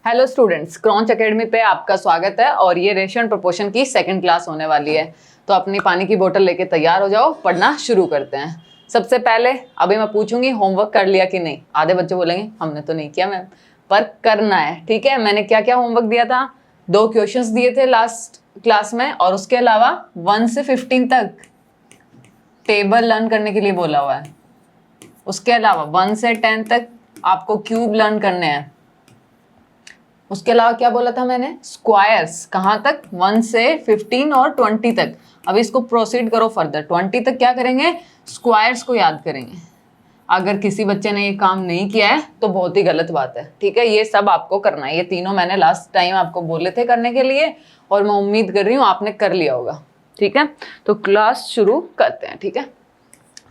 Hello students, Kraunch academy पे आपका स्वागत है और ये रेशियो एंड प्रोपोर्शन की सेकंड क्लास होने वाली है। तो अपनी पानी की बोतल लेके तैयार हो जाओ, पढ़ना शुरू करते हैं। सबसे पहले अभी मैं पूछूंगी होमवर्क कर लिया कि नहीं। आधे बच्चे बोलेंगे हमने तो नहीं किया मैम, पर करना है। ठीक है, मैंने क्या क्या होमवर्क दिया था? 2 क्वेश्चंस दिए थे लास्ट क्लास में और उसके अलावा 1 से 15 तक टेबल लर्न करने के लिए बोला हुआ है। उसके अलावा 1 से 10 तक आपको क्यूब लर्न करने हैं। उसके अलावा क्या बोला था मैंने? स्क्वायर्स। कहाँ तक? 1 से 15 और 20 तक। अब इसको प्रोसीड करो फर्दर। 20 तक क्या करेंगे? स्क्वायर्स को याद करेंगे। अगर किसी बच्चे ने ये काम नहीं किया है तो बहुत ही गलत बात है। ठीक है, ये सब आपको करना है। ये तीनों मैंने लास्ट टाइम आपको बोले थे करने के लिए और मैं उम्मीद कर रही हूँ आपने कर लिया होगा। ठीक है, तो क्लास शुरू करते हैं। ठीक है,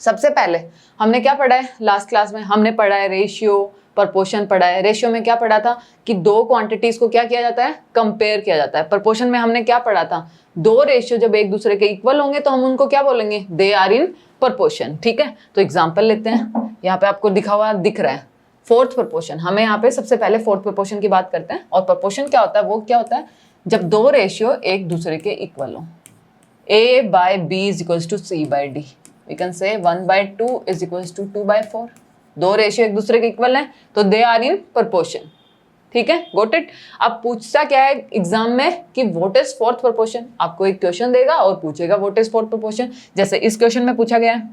सबसे पहले हमने क्या पढ़ा है? लास्ट क्लास में हमने पढ़ा है रेशियो, प्रपोर्शन पढ़ा है। रेशियो में क्या पढ़ा था कि 2 क्वांटिटीज को क्या किया जाता है? कंपेयर किया जाता है। प्रपोर्शन में हमने क्या पढ़ा था? 2 रेशियो जब एक दूसरे के इक्वल होंगे तो हम उनको क्या बोलेंगे? They are in proportion. ठीक है, तो एग्जांपल लेते हैं। यहाँ पे आपको दिखा हुआ दिख रहा है फोर्थ प्रपोर्शन। हमें यहाँ पे सबसे पहले फोर्थ प्रपोर्शन की बात करते हैं। और प्रपोर्शन क्या होता है? वो क्या होता है जब 2 रेशियो एक दूसरे के इक्वल हो। A by B is equals to C by D. We can say 1/2 is equals to 2/4. 2 ratio एक दूसरे के इक्वल हैं तो दे आर इन प्रपोर्शन। ठीक है, गोट इट। अब पूछता क्या है एग्जाम में कि व्हाट इज फोर्थ प्रपोर्शन। आपको एक क्वेश्चन देगा और पूछेगा व्हाट इज फोर्थ प्रपोर्शन। जैसे इस क्वेश्चन में पूछा गया है,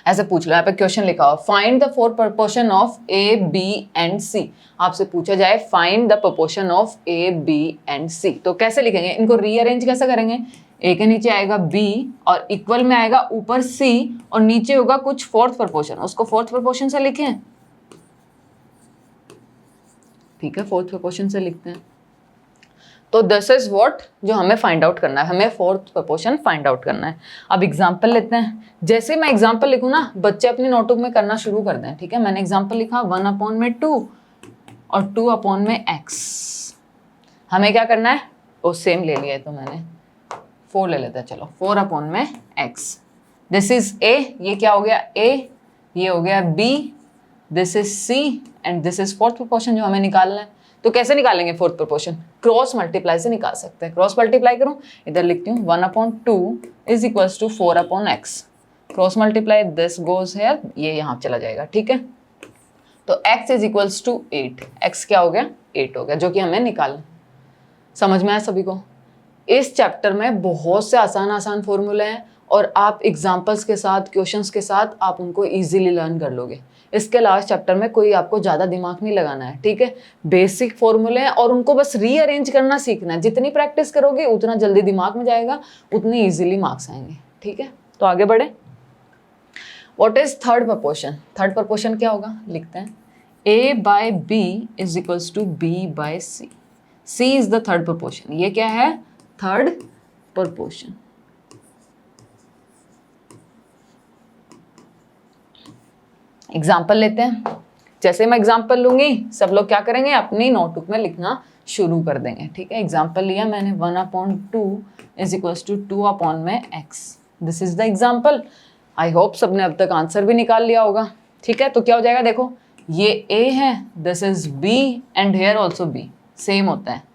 ऐसे पूछ लो। यहाँ पे क्वेश्चन लिखा हो find the fourth proportion of A B and C. आपसे पूछा जाए find the proportion of A B and C, तो कैसे लिखेंगे? इनको रीअरेंज कैसे करेंगे? ए के नीचे आएगा बी और इक्वल में आएगा ऊपर सी और नीचे होगा कुछ फोर्थ प्रपोर्शन, उसको फोर्थ प्रपोर्शन से लिखें। ठीक है, फोर्थ प्रपोर्शन से लिखते हैं। तो दिस इज व्हाट जो हमें फाइंड आउट करना है। हमें फोर्थ प्रपोर्शन फाइंड आउट करना है। अब एग्जांपल लेते हैं। जैसे मैं एग्जांपल लिखूं ना, बच्चे अपनी नोटबुक में करना शुरू कर दें। ठीक है, मैंने एग्जांपल लिखा 1/2 और 2/x। हमें क्या करना है? वो सेम ले लिया है तो मैंने 4 ले लेते हैं। चलो 4/x। दिस इज ए, ये क्या हो गया? ए, ये हो गया B, this is C and this is fourth proportion जो हमें निकालना है। तो कैसे निकालेंगे फोर्थ प्रपोर्शन? क्रॉस मल्टीप्लाई से निकाल सकते हैं। क्रॉस मल्टीप्लाई करूं, इधर लिखती हूँ 1/2 is equals to 4/x। Cross multiply, this goes here, ये यहाँ चला जाएगा। ठीक है, तो x is equals to 8। x क्या हो गया? 8 हो गया, जो कि हमें निकालना। समझ में आया सभी को? इस चैप्टर में बहुत से आसान आसान फॉर्मूले हैं और आप एग्जाम्पल्स के साथ, क्वेश्चंस के साथ आप उनको इजीली लर्न कर लोगे। इसके लास्ट चैप्टर में कोई आपको ज़्यादा दिमाग नहीं लगाना है। ठीक है, बेसिक फॉर्मूले हैं और उनको बस रीअरेंज करना सीखना है। जितनी प्रैक्टिस करोगे उतना जल्दी दिमाग में जाएगा, उतनी ईजिली मार्क्स आएंगे। ठीक है, तो आगे बढ़े। What is third proportion? Third proportion क्या होगा? लिखते हैं A by B is equals to B by C. C is the third proportion. ये क्या है? Third proportion. एग्जाम्पल लेते हैं। जैसे मैं एग्जाम्पल लूंगी सब लोग क्या करेंगे? अपनी नोटबुक में लिखना शुरू कर देंगे। ठीक है, एग्जाम्पल लिया मैंने 1/2 is equals to 2/x। This is the example. I hope सबने अब तक आंसर भी निकाल लिया होगा। ठीक है, तो क्या हो जाएगा? देखो ये A है, this is B and here also B। Same होता है।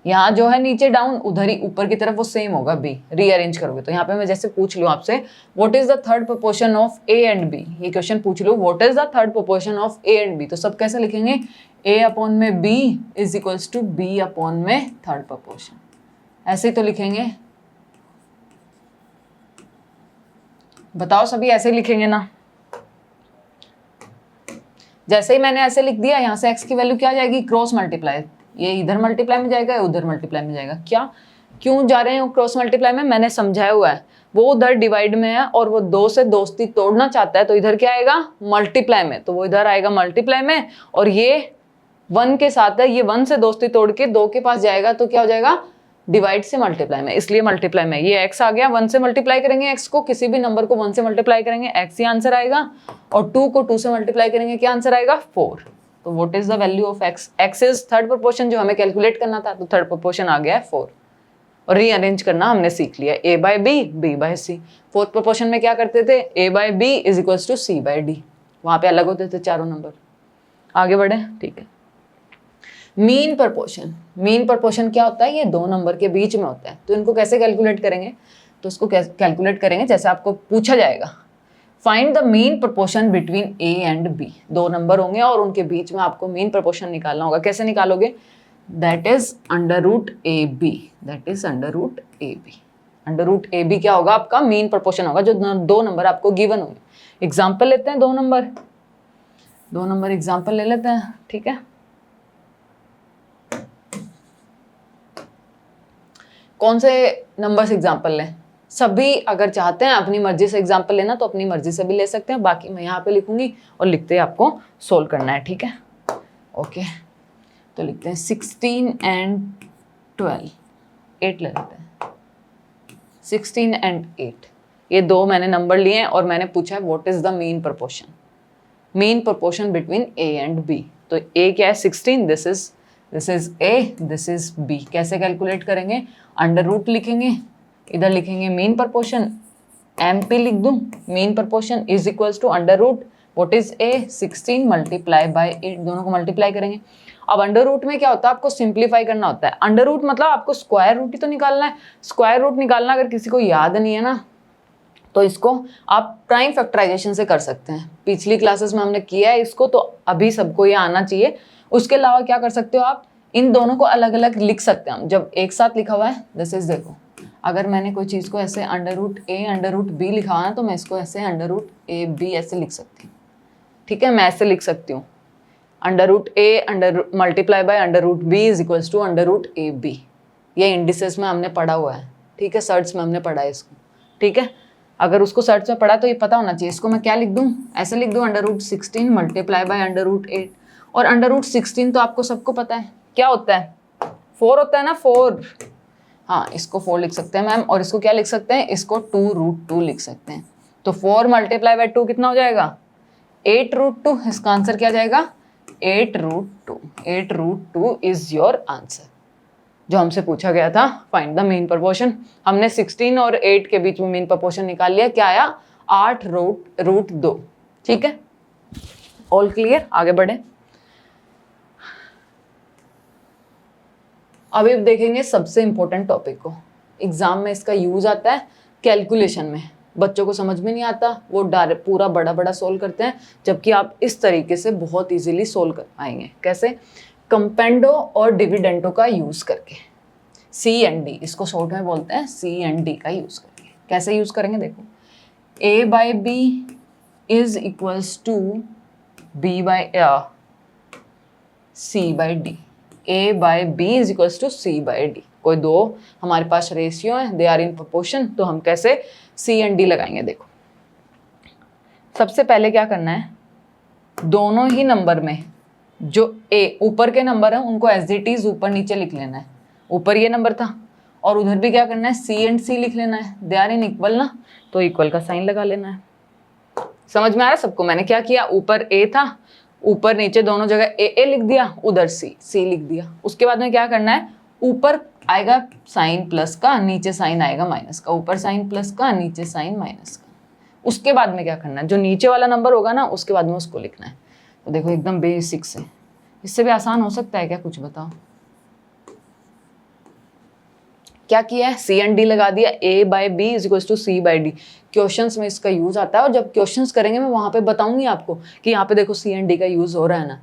यहाँ जो है नीचे डाउन, उधर ही ऊपर की तरफ वो सेम होगा B। रीअरेंज करोगे तो यहाँ पे मैं जैसे पूछ लूँ आपसे what is the third proportion of A and B। ये क्वेश्चन पूछ लूँ what is the third proportion of A and B, तो सब कैसे लिखेंगे? A/B इज इक्वल्स टू B/में थर्ड प्रपोर्शन। ऐसे ही तो लिखेंगे। बताओ सभी ऐसे ही लिखेंगे ना? जैसे ही मैंने ऐसे लिख दिया, यहाँ से x की वैल्यू क्या आ जाएगी? Cross multiply. ये इधर मल्टीप्लाई में जाएगा, उधर मल्टीप्लाई में जाएगा। क्या क्यों जा रहे हैं क्रॉस मल्टीप्लाई में? मैंने समझाया हुआ है। वो उधर डिवाइड में है और वो 2 से दोस्ती तोड़ना चाहता है तो इधर क्या आएगा? मल्टीप्लाई में। तो वो इधर आएगा मल्टीप्लाई में और ये 1 के साथ है, ये 1 से दोस्ती तोड़ के 2 के पास जाएगा तो क्या हो जाएगा? डिवाइड से मल्टीप्लाई में, इसलिए मल्टीप्लाई में। ये x आ गया, 1 से मल्टीप्लाई करेंगे x को, किसी भी नंबर को 1 से मल्टीप्लाई करेंगे x ही आंसर आएगा और 2 को 2 से मल्टीप्लाई करेंगे, क्या आंसर आएगा? 4। तो what is the value of x? x is third proportion जो हमें कैलकुलेट करना था, तो थर्ड प्रपोर्शन आ गया है 4। और रीअरेंज करना हमने सीख लिया, A/B, B/C। फोर्थ प्रपोर्शन में क्या करते थे? A/B is equals to C/D। वहाँ पे अलग होते थे चारों नंबर। आगे बढ़े। ठीक है, मीन प्रपोर्शन, मीन प्रपोर्शन क्या होता है, ये दो नंबर के बीच में होता है। तो इनको कैसे कैलकुलेट करेंगे, तो इसको कैलकुलेट करेंगे जैसे आपको पूछा जाएगा, find the mean proportion between A and B. दो नंबर होंगे और उनके बीच में आपको मीन प्रपोर्शन निकालना होगा। कैसे निकालोगे, that is under root A B, that is under root A B. Under root A B क्या होगा, आपका मीन प्रपोर्शन होगा जो दो नंबर आपको गिवन होंगे। एग्जाम्पल लेते हैं, दो नंबर एग्जाम्पल ले लेते हैं, ठीक है। कौन से नंबर्स एग्जाम्पल लें, सभी अगर चाहते हैं अपनी मर्जी से एग्जाम्पल लेना तो अपनी मर्जी से भी ले सकते हैं, बाकी मैं यहाँ पे लिखूंगी और लिखते आपको सोल्व करना है, ठीक है। ओके, तो लिखते हैं 16 एंड 12, 8 ले लेते हैं, 16 एंड 8। ये दो मैंने नंबर लिए हैं और मैंने पूछा है what is the mean proportion, mean proportion between A and B. तो ए क्या है 16, this is A, this is B. कैसे कैलकुलेट करेंगे, अंडर रूट लिखेंगे, इधर लिखेंगे मीन प्रपोर्शन, एम पी लिख दूं, mean proportion is equals to under root what is A 16 multiply by 8, दोनों को मल्टीप्लाई करेंगे। अब अंडर रूट में क्या होता है, आपको सिंप्लीफाई करना होता है। अंडर रूट मतलब आपको स्क्वायर रूट ही तो निकालना है। स्क्वायर रूट निकालना अगर किसी को याद नहीं है ना, तो इसको आप प्राइम फैक्टराइजेशन से कर सकते हैं। पिछली क्लासेस में हमने किया है इसको, तो अभी सबको ये आना चाहिए। उसके अलावा क्या कर सकते हो आप, इन दोनों को अलग अलग लिख सकते हैं हम। जब एक साथ लिखा हुआ है, दिस इज, देखो अगर मैंने कोई चीज़ को ऐसे under root A under root B लिखा हुआ है तो मैं इसको ऐसे अंडर रूट ए बी ऐसे लिख सकती हूँ, ठीक है। मैं ऐसे लिख सकती हूँ, under root A under multiply by under root B is equals to under root A B. ये इंडिसेस में हमने पढ़ा हुआ है, ठीक है, सर्च में हमने पढ़ा है इसको, ठीक है। अगर उसको सर्च में पढ़ा तो ये पता होना चाहिए। इसको मैं क्या लिख दूँ, ऐसे लिख दूँ, under root 16 multiply by under root 8। और अंडर रूट 16 तो आपको सबको पता है क्या होता है, 4 होता है ना, 4। हाँ, इसको 4 लिख सकते हैं मैम, और इसको क्या लिख सकते हैं, इसको 2√2 लिख सकते हैं। तो 4 मल्टीप्लाई बाय 2 कितना हो जाएगा, 8√2। इसका आंसर क्या जाएगा, 8√2। 8√2 इज योर आंसर, जो हमसे पूछा गया था, फाइंड द मीन प्रपोर्शन। हमने 16 और 8 के बीच में मीन प्रपोर्शन निकाल लिया, क्या आया, 8√2, ठीक है। ऑल क्लियर, आगे बढ़े। अभी देखेंगे सबसे इंपॉर्टेंट टॉपिक को, एग्जाम में इसका यूज आता है कैलकुलेशन में। बच्चों को समझ में नहीं आता, वो डायरेक्ट पूरा बड़ा बड़ा सोल्व करते हैं, जबकि आप इस तरीके से बहुत इजीली सोल्व कर पाएंगे। कैसे, कंपेंडो और डिविडेंडो का यूज करके, सी एंड डी, इसको शॉर्ट में बोलते हैं सी एंड डी का यूज करके। कैसे यूज करेंगे, देखो, A by B is equals to B by C by D, A by B is equals to C by D. कोई दो हमारे पास रेशियो है, दे आर इन प्रोपोर्शन, तो हम कैसे सी एंड डी लगाएंगे। देखो, सबसे पहले क्या करना है, दोनों ही नंबर में जो ए ऊपर के नंबर है उनको एज इट इज ऊपर नीचे लिख लेना है। ऊपर ये नंबर था और उधर भी क्या करना है, सी एंड सी लिख लेना है, दे आर इन इक्वल ना, तो इक्वल का साइन लगा लेना है। समझ में आ रहा है सबको, मैंने क्या किया, ऊपर ए था, ऊपर नीचे दोनों जगह ए लिख दिया, उधर सी लिख दिया। उसके बाद में क्या करना है, ऊपर आएगा साइन प्लस का, नीचे साइन आएगा माइनस का, ऊपर साइन प्लस का, नीचे साइन माइनस का। उसके बाद में क्या करना है, जो नीचे वाला नंबर होगा ना उसके बाद में उसको लिखना है। तो देखो एकदम बेसिक से, इससे भी आसान हो सकता है क्या, कुछ बताओ। क्या किया है, सी एंड डी लगा दिया, A by B is equal to C by D. Questions में इसका यूज आता है, और जब क्वेश्चंस करेंगे मैं वहां पे बताऊंगी आपको कि यहाँ पे देखो सी एंड डी का यूज हो रहा है ना,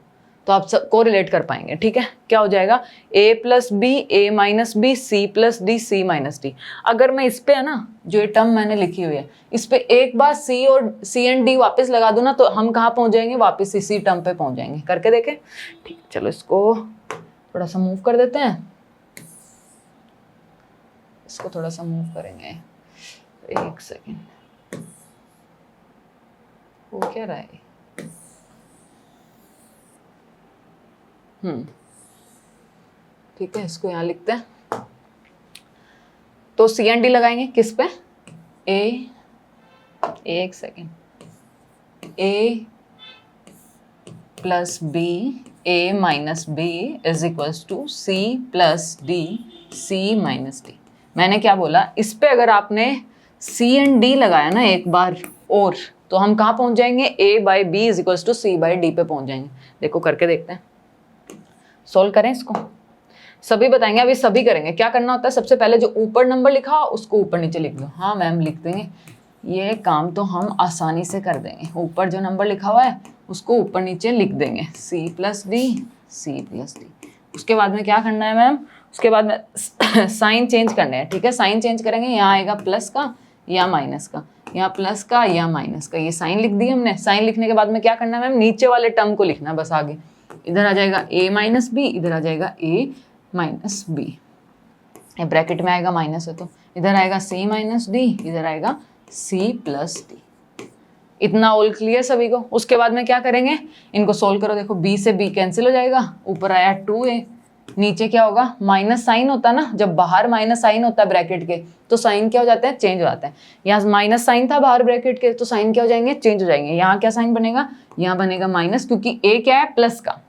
तो आप सबको रिलेट कर पाएंगे, ठीक है। क्या हो जाएगा, A plus B, A minus B, C plus D, C minus D. अगर मैं इस पे है ना, जो ये टर्म मैंने लिखी हुई है, इस पे एक बार सी और सी एंड डी वापस लगा दूं ना, तो हम कहाँ पहुंच जाएंगे, वापस इसी टर्म पे पहुंच जाएंगे। करके देखें, ठीक। चलो इसको थोड़ा सा मूव कर देते हैं, इसको थोड़ा सा मूव करेंगे, एक सेकेंड, हो क्या रहा है। ठीक है, इसको यहाँ लिखते हैं। तो सी एंड डी लगाएंगे किस पे, एक second, A plus B, A minus B is equals to C plus D, C minus D. मैंने क्या बोला, इस पे अगर आपने सी एंड डी लगाया ना एक बार और, तो हम कहाँ पहुंच जाएंगे, A by B is equals to C by D पे पहुंच जाएंगे। देखो करके देखते हैं। सोल्व करें इसको, सभी बताएंगे, अभी सभी करेंगे। क्या करना होता है, सबसे पहले जो ऊपर नंबर लिखा उसको ऊपर नीचे लिख दो। हाँ मैम लिख देंगे, ये काम तो हम आसानी से कर देंगे। ऊपर जो नंबर लिखा हुआ है उसको ऊपर नीचे लिख देंगे, C + D C + D। उसके बाद में क्या करना है मैम, उसके बाद में साइन चेंज करने हैं, ठीक है। साइन चेंज करेंगे, यहाँ आएगा प्लस का या माइनस का, यहाँ प्लस का या माइनस का, ये साइन लिख दिया हमने। साइन लिखने के बाद में क्या करना है मैम, नीचे वाले टर्म को लिखना है बस आगे। इधर आ जाएगा A - B, इधर आ जाएगा A - B, ब्रैकेट में आएगा माइनस है तो इधर आएगा C - D, इधर आएगा C + D। इतना ऑल क्लियर सभी को। उसके बाद में क्या करेंगे, इनको सोल्व करो। देखो B से B कैंसिल हो जाएगा, ऊपर आया 2A, नीचे क्या होगा, माइनस साइन होता है ना, जब बाहर माइनस साइन होता है ब्रैकेट के तो साइन क्या हो जाता है, चेंज हो जाता है। यहाँ माइनस साइन था बाहर ब्रैकेट के तो साइन क्या हो जाएंगे, चेंज हो जाएंगे। यहाँ क्या साइन बनेगा, यहाँ बनेगा माइनस, क्योंकि A क्या है, प्लस का,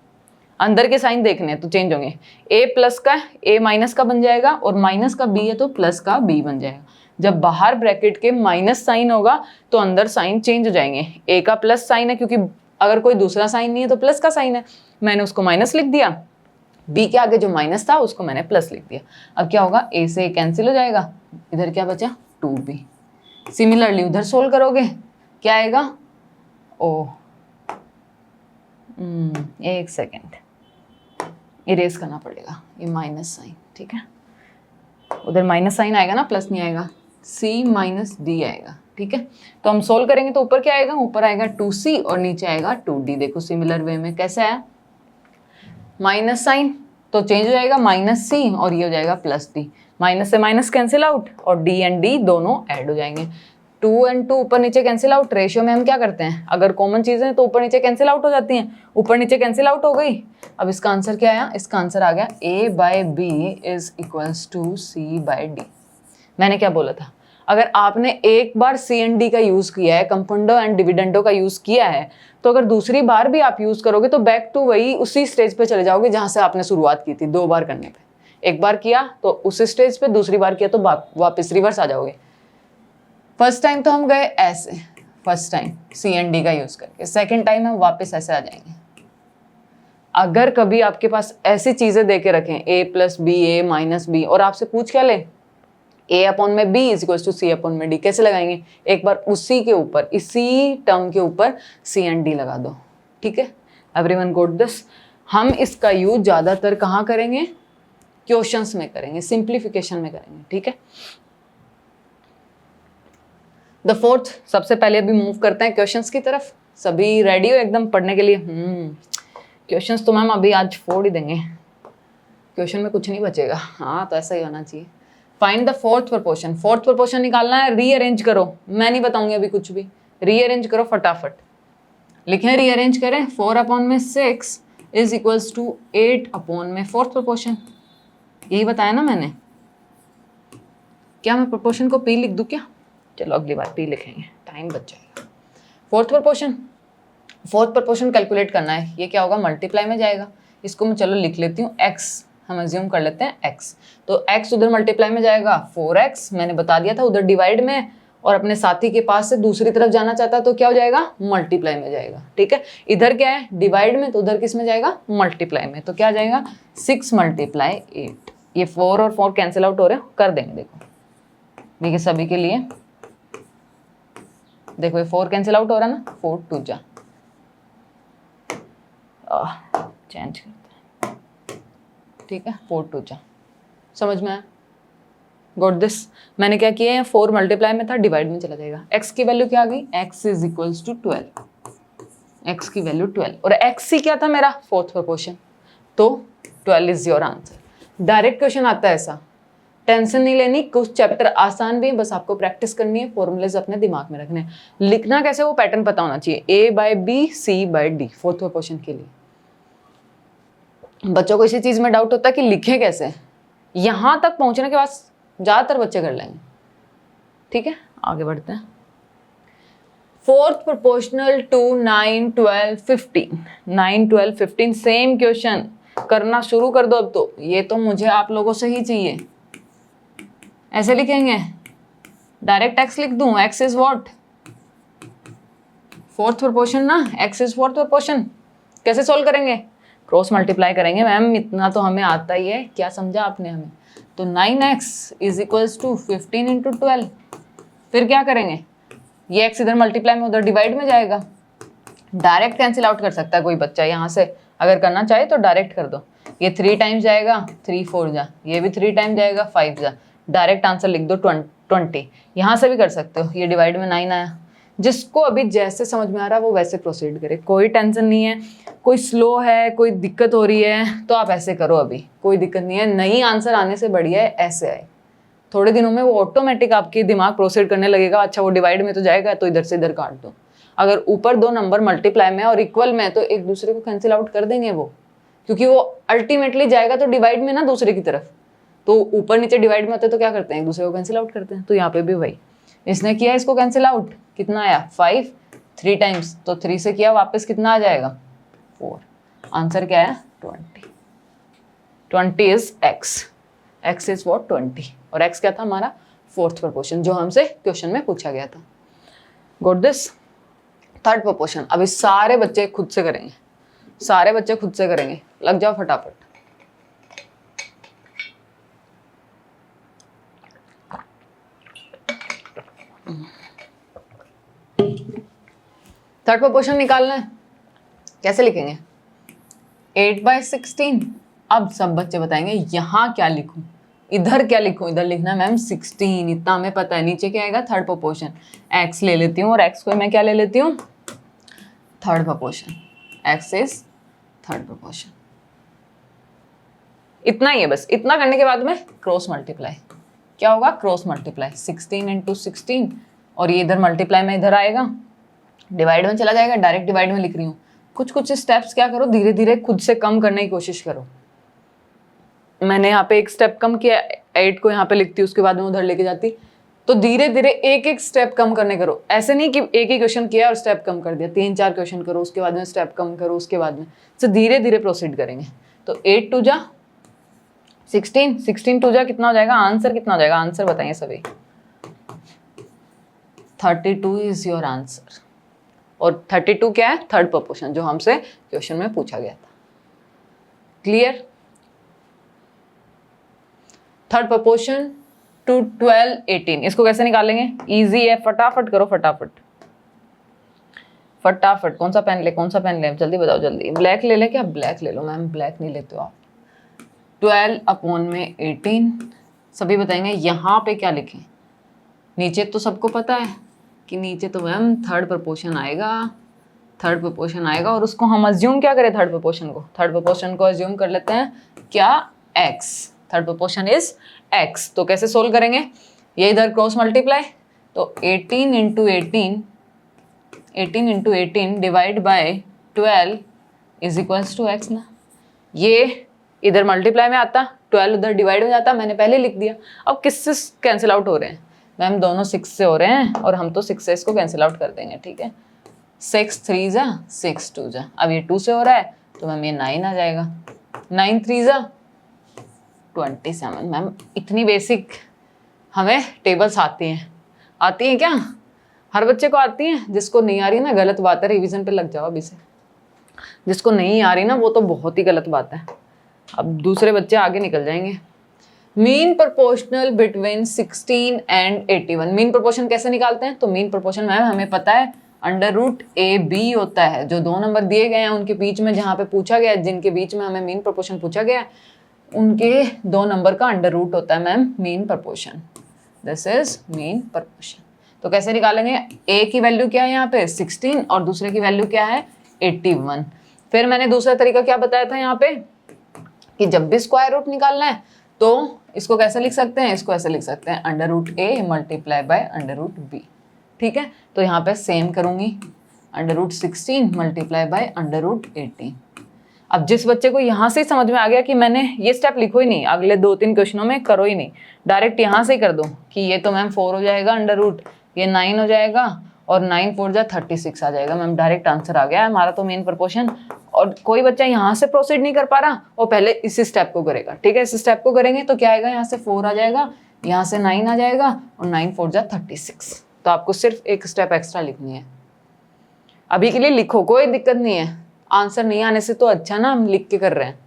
अंदर के साइन देखने हैं तो चेंज होंगे। A+ का A- का बन जाएगा और माइनस का B है तो प्लस का B बन जाएगा। जब बाहर ब्रैकेट के माइनस साइन होगा तो अंदर साइन चेंज हो जाएंगे। A का प्लस साइन है, क्योंकि अगर कोई दूसरा साइन नहीं है तो प्लस का साइन है, मैंने उसको माइनस लिख दिया। B के आगे जो माइनस था उसको मैंने प्लस लिख दिया। अब क्या होगा, A से A कैंसिल हो जाएगा, इधर क्या बचा 2B। सिमिलरली उधर सोल्व करोगे, क्या आएगा, ओ एक सेकेंड इरेज करना पड़ेगा ये माइनस साइन, ठीक है। उधर माइनस साइन आएगा ना, प्लस नहीं आएगा, C - D आएगा, ठीक है। तो हम सोल्व करेंगे तो ऊपर क्या आएगा, ऊपर आएगा 2C और नीचे आएगा 2D। देखो सिमिलर वे में कैसे आया, माइनस साइन तो चेंज हो जाएगा -C और ये हो जाएगा +D। माइनस से माइनस कैंसिल आउट और D एंड D दोनों ऐड हो जाएंगे। 2 और 2 ऊपर नीचे कैंसिल आउट। रेशियो में हम क्या करते हैं, अगर कॉमन चीज़ें तो ऊपर नीचे कैंसिल आउट हो जाती हैं, ऊपर नीचे कैंसिल आउट हो गई। अब इसका आंसर क्या आया, इसका आंसर आ गया A/B = C/D। मैंने क्या बोला था, अगर आपने एक बार C एंड D का यूज़ किया है, कंपाउंडो एंड डिविडेंडो का यूज़ किया है, तो अगर दूसरी बार भी आप यूज़ करोगे तो बैक टू वही उसी स्टेज पे चले जाओगे जहाँ से आपने शुरुआत की थी। 2 बार करने पे, एक बार किया तो उस स्टेज पे, दूसरी बार किया तो वापस रिवर्स आ जाओगे। फर्स्ट टाइम तो हम गए ऐसे, first time C and D का यूज़ करके, सेकेंड टाइम हम वापस ऐसे आ जाएंगे। अगर कभी आपके पास ऐसी चीज़ें दे के रखें A + B A - B और आपसे पूछ क्या ले, A/B = C/D, कैसे लगाएंगे, एक बार उसी के ऊपर, इसी टर्म के ऊपर C एंड D लगा दो, ठीक है। Everyone got this. हम इसका यूज ज़्यादातर कहाँ करेंगे, क्वेश्चंस में करेंगे, सिंप्लीफिकेशन में करेंगे, ठीक है। द फोर्थ, सबसे पहले अभी मूव करते हैं क्वेश्चंस की तरफ। सभी रेडी हो एकदम पढ़ने के लिए? क्वेश्चंस तो मैम अभी आज फोड़ ही देंगे, क्वेश्चन में कुछ नहीं बचेगा। हाँ तो ऐसा ही होना चाहिए। Find the fourth proportion. Fourth proportion निकालना है, रीअरेंज करो। मैं नहीं बताऊंगी अभी कुछ भी, रीअरेंज करो फटाफट। लिखें, रीअरेंज करें। 4/6 = 8/, फोर्थ प्रोपोर्शन। यही बताया ना मैंने। क्या मैं प्रोपोर्शन को P लिख दूं क्या? चलो अगली बार P लिखेंगे, टाइम बच जाएगा। फोर्थ प्रोपोर्शन कैलकुलेट करना है। ये क्या होगा, मल्टीप्लाई में जाएगा। इसको मैं चलो लिख लेती हूँ x, हम अज्यूम कर लेते हैं x। तो x उधर मल्टीप्लाई में जाएगा, 4x मैंने बता दिया था, उधर डिवाइड में, और अपने साथी के पास से दूसरी तरफ जाना चाहता है तो क्या हो जाएगा, मल्टीप्लाई में जाएगा, ठीक है। इधर क्या है, डिवाइड में, तो उधर किस में जाएगा, मल्टीप्लाई में। तो क्या जाएगा, 6 × 8। ये 4 और 4 कैंसिल आउट हो रहे हैं, कर देंगे। देखो देखिए सभी के लिए, देखो ये 4 कैंसिल आउट हो रहा है ना, 4 2 जा, चेंज करते हैं, ठीक है, 4 2 जा, समझ में आया? Got this. मैंने क्या किया है, 4 मल्टीप्लाई में था, डिवाइड में चला जाएगा। x की वैल्यू क्या आ गई, x = 12, x की वैल्यू 12, और x ही क्या था मेरा, फोर्थ प्रोपोर्शन, तो 12 is your answer. Direct question आता है ऐसा, टेंशन नहीं लेनी। कुछ चैप्टर आसान भी है, बस आपको प्रैक्टिस करनी है, फॉर्मूलेज अपने दिमाग में रखने हैं। लिखना कैसे वो पैटर्न पता होना चाहिए, A/B C/D फोर्थ प्रोपोर्शन के लिए। बच्चों को इसी चीज में डाउट होता है कि लिखें कैसे, यहां तक पहुंचने के बाद ज्यादातर बच्चे कर लेंगे, ठीक है। आगे बढ़ते हैं। Fourth proportional to 9 12 15, 9 12 15 same question करना शुरू कर दो अब तो। ये तो मुझे आप लोगों से ही चाहिए। ऐसे लिखेंगे, डायरेक्ट x लिख दूं, x is what, fourth proportion ना, x इज फोर्थ प्रोपोर्शन। कैसे सोल्व करेंगे, क्रॉस मल्टीप्लाई करेंगे मैम, इतना तो हमें आता ही है, क्या समझा आपने हमें। तो 9x is equals to 15 into 12। फिर क्या करेंगे, ये x इधर मल्टीप्लाई में उधर डिवाइड में जाएगा, डायरेक्ट कैंसिल आउट कर सकता है कोई बच्चा यहाँ से, अगर करना चाहे तो डायरेक्ट कर दो। ये 3 टाइम्स जाएगा, 3 4 जा, ये भी 3 टाइम जाएगा, 5 जा, डायरेक्ट आंसर लिख दो 20। यहाँ से भी कर सकते हो, ये डिवाइड में 9 आया। जिसको अभी जैसे समझ में आ रहा है वो वैसे प्रोसीड करे, कोई टेंशन नहीं है। कोई स्लो है, कोई दिक्कत हो रही है तो आप ऐसे करो, अभी कोई दिक्कत नहीं है। नई आंसर आने से बढ़िया है ऐसे आए, थोड़े दिनों में वो ऑटोमेटिक आपकी दिमाग प्रोसीड करने लगेगा। अच्छा वो डिवाइड में तो जाएगा तो इधर से इधर काट दो। अगर ऊपर 2 नंबर मल्टीप्लाई में और इक्वल में तो एक दूसरे को कैंसिल आउट कर देंगे वो, क्योंकि वो अल्टीमेटली जाएगा तो डिवाइड में ना दूसरे की तरफ। तो ऊपर नीचे डिवाइड में होते तो क्या करते हैं, एक दूसरे को कैंसिल आउट करते हैं। तो यहाँ पे भी वही, इसने किया इसको कैंसिल आउट, कितना आया 5, 3 टाइम्स, तो 3 से किया वापस कितना आ जाएगा 4। आंसर क्या है 20। 20 is x, x is what 20, और x क्या था हमारा 4th प्रोपोर्शन जो हमसे क्वेश्चन में पूछा गया था। Got this. 3rd प्रोपोर्शन अभी सारे बच्चे खुद से करेंगे, सारे बच्चे खुद से करेंगे, लग जाओ फटाफट। थर्ड प्रोपोर्शन निकालना है, कैसे लिखेंगे 8/16। अब सब बच्चे बताएंगे यहाँ क्या लिखूं, इधर क्या लिखूं। इधर लिखना है मैम 16, इतना हमें पता है। नीचे क्या आएगा 3rd प्रोपोर्शन, x ले लेती हूँ और x को मैं क्या ले लेती हूँ 3rd proportion, x is 3rd proportion. इतना ही है बस। इतना करने के बाद में क्रॉस मल्टीप्लाई, क्या होगा क्रॉस मल्टीप्लाई 16 इंटू 16, और ये इधर मल्टीप्लाई में इधर आएगा, डिवाइड में चला जाएगा, डायरेक्ट डिवाइड में लिख रही हूँ। कुछ कुछ स्टेप्स क्या करो, धीरे धीरे खुद से कम करने की कोशिश करो। मैंने यहाँ पे एक स्टेप कम किया, 8 को यहाँ पे लिखती उसके बाद में उधर लेके जाती, तो धीरे धीरे एक एक स्टेप कम करने करो। ऐसे नहीं कि एक ही क्वेश्चन किया और स्टेप कम कर दिया, 3-4 क्वेश्चन करो उसके बाद में स्टेप कम करो, उसके बाद में तो धीरे धीरे प्रोसीड करेंगे। तो 8 2 जा 16, 16 2 जा कितना हो जाएगा, आंसर कितना हो जाएगा, आंसर बताइए सभी। 32 इज योर आंसर। और 32 क्या है 3rd प्रोपोर्शन जो हमसे क्वेश्चन में पूछा गया था। क्लियर। 3rd प्रोपोर्शन टू 12 18, इसको कैसे निकालेंगे, इजी है, फटाफट करो फटाफट फटाफट। कौन सा पेन ले, कौन सा पेन ले, जल्दी बताओ जल्दी। ब्लैक ले ले क्या, ब्लैक ले लो मैम, ब्लैक नहीं लेते हो आप। 12 अपॉन में 18, सभी बताएंगे यहाँ पे क्या लिखें। नीचे तो सबको पता है कि नीचे तो मैम 3rd प्रोपोर्शन आएगा, 3rd प्रोपोर्शन आएगा, और उसको हम अज्यूम क्या करें 3rd प्रोपोर्शन को, 3rd प्रोपोर्शन को अज्यूम कर लेते हैं क्या x, 3rd proportion is x। तो कैसे सोल्व करेंगे, ये इधर क्रॉस मल्टीप्लाई, तो 18 into 18 divide by 12 is equals to x ना। ये इधर मल्टीप्लाई में आता, 12 उधर डिवाइड हो जाता, मैंने पहले लिख दिया। अब किससे कैंसिल आउट हो रहे हैं मैम, दोनों 6 से हो रहे हैं, और हम तो 6 से इसको कैंसिल आउट कर देंगे, ठीक है। 6 3 जा 6 2 जा, अब ये 2 से हो रहा है तो मैम ये 9 आ जाएगा, 9 3 जा 27। मैम इतनी बेसिक हमें टेबल्स आती हैं क्या, हर बच्चे को आती हैं। जिसको नहीं आ रही ना गलत बात है, रिवीजन पे लग जाओ अभी से। जिसको नहीं आ रही ना वो तो बहुत ही गलत बात है, अब दूसरे बच्चे आगे निकल जाएंगे। Mean proportional between 16 and 81, mean proportion कैसे निकालते हैं, तो मीन प्रोपोर्शन मैम हमें पता है √AB होता है। जो 2 नंबर दिए गए हैं उनके बीच में, जहाँ पे पूछा गया है जिनके बीच में हमें मीन प्रोपोर्शन पूछा गया है, उनके 2 नंबर का √ होता है ma'am mean proportion. This is mean proportion. तो कैसे निकालेंगे, ए की वैल्यू क्या है यहाँ पे 16 और दूसरे की वैल्यू क्या है 81। फिर मैंने दूसरा तरीका क्या बताया था यहाँ पे कि जब भी स्क्वायर रूट निकालना है तो इसको कैसे लिख सकते हैं, इसको ऐसे लिख सकते हैं √A मल्टीप्लाई बाय √B, ठीक है। तो यहाँ पे सेम करूँगी, √16 मल्टीप्लाई बाय √18। अब जिस बच्चे को यहाँ से ही समझ में आ गया कि मैंने ये स्टेप लिखो ही नहीं, अगले 2-3 क्वेश्चनों में करो ही नहीं, डायरेक्ट यहाँ से ही कर दो कि ये तो मैम 4 हो जाएगा √, ये 9 हो जाएगा, और 9 4 जा 36 आ जाएगा मैम, डायरेक्ट आंसर आ गया है हमारा तो मेन प्रोपोर्शन। और कोई बच्चा यहाँ से प्रोसीड नहीं कर पा रहा, वो पहले इसी स्टेप को करेगा, ठीक है। इस स्टेप को करेंगे तो क्या आएगा, यहाँ से 4 आ जाएगा, यहाँ से 9 आ जाएगा, और 9 4 जा 36। तो आपको सिर्फ एक स्टेप एक्स्ट्रा लिखनी है। अभी के लिए लिखो, कोई दिक्कत नहीं है, आंसर नहीं आने से तो अच्छा ना हम लिख के कर रहे हैं।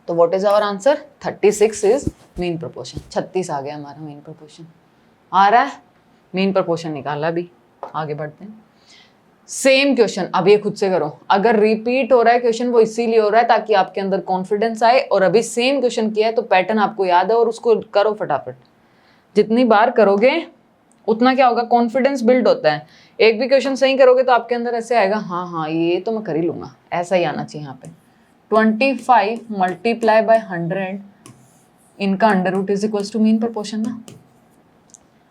तो what is our answer? 36 is mean proportion. 36 आ गया हमारा मीन प्रोपोर्शन। आ रहा है, मीन प्रोपोर्शन निकाला। अभी आगे बढ़ते हैं। सेम क्वेश्चन, अब ये खुद से करो। अगर रिपीट हो रहा है क्वेश्चन वो इसीलिए हो रहा है ताकि आपके अंदर कॉन्फिडेंस आए, और अभी सेम क्वेश्चन किया है तो पैटर्न आपको याद है और उसको करो फटाफट। जितनी बार करोगे उतना क्या होगा, कॉन्फिडेंस बिल्ड होता है। एक भी क्वेश्चन सही करोगे तो आपके अंदर ऐसे आएगा, हाँ हाँ ये तो मैं कर ही लूंगा, ऐसा ही आना चाहिए। यहाँ पे 25 मल्टीप्लाई बाय 100, इनका under root is equals to mean proportion ना।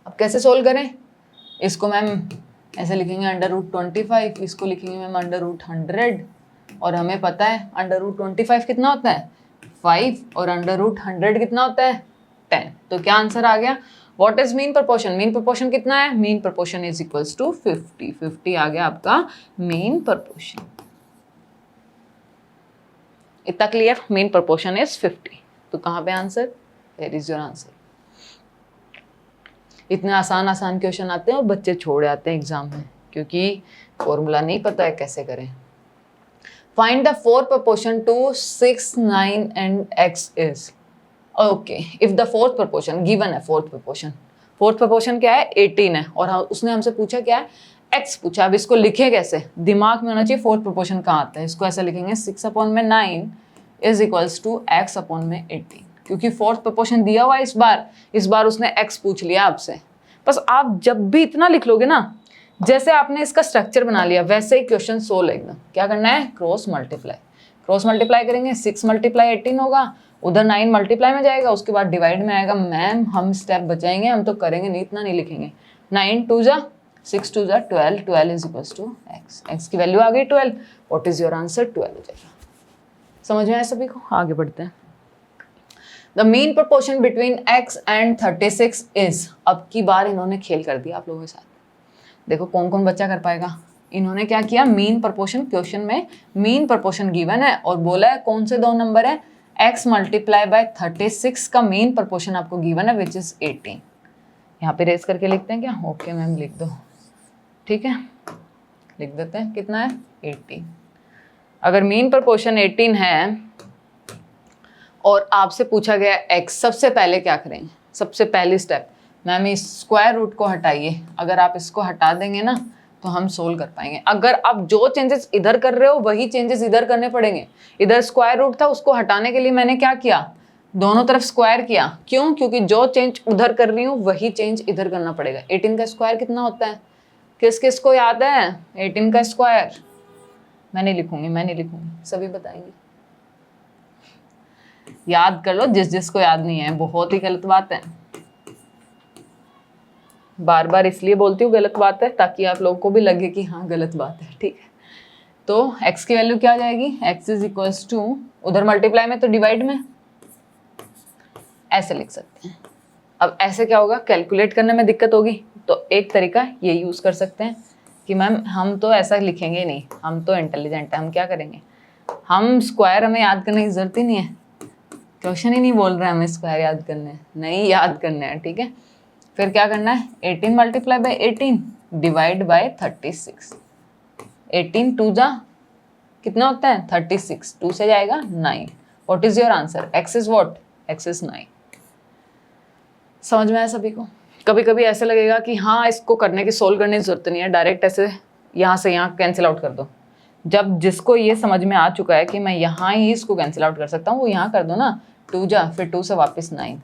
अब कैसे सोल्व करें इसको? मैम ऐसे लिखेंगे अंडर रूट 25, इसको लिखेंगे मैम अंडर रूट 100, और हमें पता है अंडर रूट 25 कितना होता है 5, और अंडर रूट 100 कितना होता है 10। तो क्या आंसर आ गया? What is mean proportion? Mean proportion कितना है? Mean proportion is equals to 50। 50 आ गया आपका मीन प्रोपोर्शन। इतना क्लियर? Mean proportion is 50। तो कहाँ पे answer? Where is your answer? इतने आसान आसान क्वेश्चन आते हैं और बच्चे छोड़ आते हैं एग्जाम में क्योंकि फॉर्मूला नहीं पता है कैसे करें। Find the fourth proportion to 6, 9 and x is. Okay, if the fourth proportion given है, फोर्थ प्रोपोर्शन क्या है 18 है, और उसने हमसे पूछा क्या है x पूछा। अब इसको लिखे कैसे? दिमाग में होना चाहिए फोर्थ प्रोपोर्शन कहाँ आता है। इसको ऐसा लिखेंगे 6/9 इज इक्वल्स टू x/18, क्योंकि फोर्थ प्रोपोर्शन दिया हुआ है इस बार उसने x पूछ लिया आपसे। बस आप जब भी इतना लिख लोगे ना, जैसे आपने इसका स्ट्रक्चर बना लिया वैसे ही क्वेश्चन सोल्व एकदम। क्या करना है? क्रॉस मल्टीप्लाई करेंगे। 6 × 18 होगा, उधर 9 मल्टीप्लाई में जाएगा, उसके बाद डिवाइड में आएगा। मैम हम स्टेप बचाएंगे, हम तो करेंगे नहीं, इतना नहीं लिखेंगे। 9 2 जा 6 2 जा 12, 12 इज इक्वल्स टू x की वैल्यू आ गई 12। What is your answer? 12 हो जाएगा। समझ में आया सभी को? आगे बढ़ते हैं। The mean proportion between x and 36 is. अब की बार इन्होंने खेल कर दिया आप लोगों के साथ। देखो कौन कौन बच्चा कर पाएगा। इन्होंने क्या किया, मीन प्रोपोर्शन, क्वेश्चन में मीन प्रोपोर्शन गिवन है और बोला है कौन से दो नंबर है, x मल्टीप्लाई बाय 36 का मीन प्रोपोर्शन आपको गिवन है विच इज 18। यहाँ पे रेस करके लिखते हैं क्या? ओके मैम लिख दो, ठीक है लिख देते हैं। कितना है 18। अगर मीन प्रोपोर्शन 18 है और आपसे पूछा गया x, सबसे पहले क्या करेंगे? सबसे पहली स्टेप मैम इस स्क्वायर रूट को हटाइए। अगर आप इसको हटा देंगे ना तो हम सोल्व कर पाएंगे। अगर आप जो चेंजेस इधर कर रहे हो वही चेंजेस इधर करने पड़ेंगे। इधर स्क्वायर रूट था, उसको हटाने के लिए मैंने क्या किया, दोनों तरफ स्क्वायर किया। क्यों? क्योंकि जो चेंज उधर कर रही हूँ वही चेंज इधर करना पड़ेगा। 18 का स्क्वायर कितना होता है? किस किस को याद है 18 का स्क्वायर? मैं नहीं लिखूंगी, सभी बताएंगे। याद कर लो जिसको याद नहीं है। बहुत ही गलत बात है, बार बार इसलिए बोलती हूँ गलत बात है ताकि आप लोगों को भी लगे कि हाँ गलत बात है, ठीक है। तो x की वैल्यू क्या आ जाएगी? x इज इक्वल्स टू, उधर मल्टीप्लाई में तो डिवाइड में, ऐसे लिख सकते हैं। अब ऐसे क्या होगा, कैलकुलेट करने में दिक्कत होगी तो एक तरीका ये यूज़ कर सकते हैं कि मैम हम तो ऐसा लिखेंगे नहीं, हम तो इंटेलिजेंट है, हम क्या करेंगे, हम स्क्वायर हमें याद करने की जरूरत ही नहीं है। क्वेश्चन ही नहीं बोल रहे हैं हमें स्क्वायर याद करने, नहीं याद करने हैं, ठीक है। फिर क्या करना है, 18 मल्टीप्लाई बाई 18 डिवाइड बाई 36। 18 2 जा कितना होता है 36, 2 से जाएगा 9। What is your answer? x is what? x is 9। समझ में आया सभी को? कभी कभी ऐसे लगेगा कि हाँ इसको करने की, सोल्व करने की जरूरत नहीं है, डायरेक्ट ऐसे यहाँ से यहाँ कैंसिल आउट कर दो। जब जिसको ये समझ में आ चुका है कि मैं यहाँ ही इसको कैंसिल आउट कर सकता हूँ, वो यहाँ कर दो ना, 2 जा फिर 2 से वापस 9,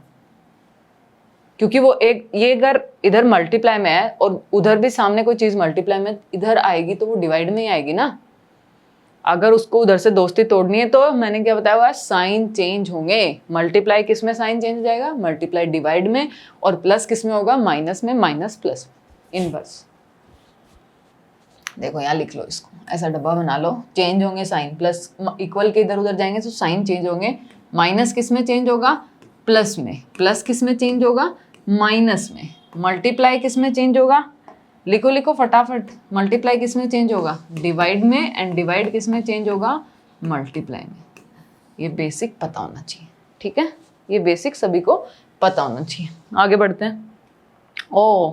क्योंकि वो एक, ये अगर इधर मल्टीप्लाई में है और उधर भी सामने कोई चीज़ मल्टीप्लाई में इधर आएगी तो वो डिवाइड में ही आएगी ना। अगर उसको उधर से दोस्ती तोड़नी है तो मैंने क्या बताया हुआ, साइन चेंज होंगे। मल्टीप्लाई किस में साइन चेंज हो जाएगा, मल्टीप्लाई डिवाइड में, और प्लस किस में होगा, माइनस में, माइनस प्लस, इनवर्स। देखो यहाँ लिख लो, इसको ऐसा डब्बा बना लो, चेंज होंगे साइन, प्लस इक्वल के इधर उधर जाएंगे तो साइन चेंज होंगे। माइनस किस में चेंज होगा, प्लस में, प्लस किस में चेंज होगा, माइनस में। मल्टीप्लाई किस में चेंज होगा, लिखो लिखो फटाफट, मल्टीप्लाई किस में चेंज होगा, डिवाइड में, एंड डिवाइड किस में चेंज होगा, मल्टीप्लाई में। ये बेसिक पता होना चाहिए, ठीक है, ये बेसिक सभी को पता होना चाहिए। आगे बढ़ते हैं। ओ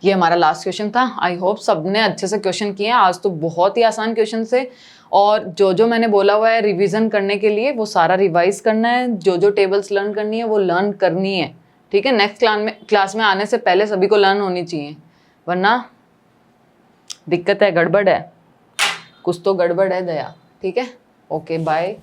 ये हमारा लास्ट क्वेश्चन था। आई होप सबने अच्छे से क्वेश्चन किए हैं। आज तो बहुत ही आसान क्वेश्चन से और जो जो मैंने बोला हुआ है रिवीजन करने के लिए वो सारा रिवाइज करना है, जो जो टेबल्स लर्न करनी है वो लर्न करनी है, ठीक है। नेक्स्ट क्लास में आने से पहले सभी को लर्न होनी चाहिए, वरना दिक्कत है, गड़बड़ है, कुछ तो गड़बड़ है दया, ठीक है। Okay bye.